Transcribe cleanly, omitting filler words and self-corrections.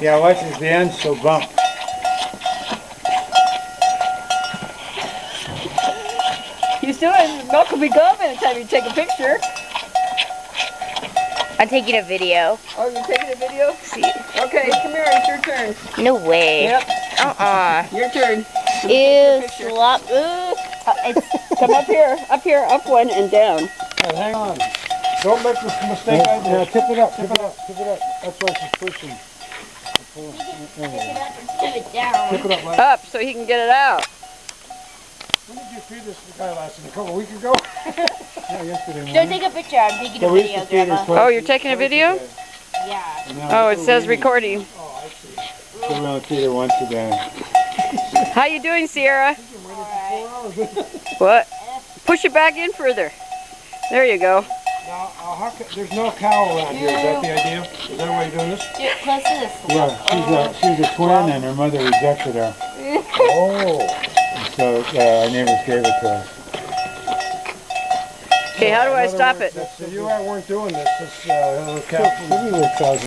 Yeah, watch it, the end, so bump. He's doing, milk will be gone by the time you take a picture. I'm taking a video. Oh, you're taking a video? See. Okay, come here, it's your turn. No way. Yep. Your turn. Ew, slop. Come up here, up one and down. Right, hang on. Don't make the mistake I did. Yeah, tip it up, tip it up, tip it up. That's why she's pushing. Tip it up and tip it down. Tip it up, like. Up so he can get it out. When did you feed this guy last time? A couple weeks ago? Yeah, yesterday morning. Don't take a picture, I'm taking a video, Grandma. Oh, you're taking a video? Yeah. Oh, it says recording. Oh, I see. So we're going to feed her once a day. How you doing, Sierra? Alright. What? Push it back in further. There you go. Now, there's no cow around here. Is that the idea? Is that why you're doing this? Do it close to this. Yeah, she's a twin and her mother rejected her. Oh. So our neighbors gave it to us. Okay, how do I stop it? You weren't doing this. This little cow.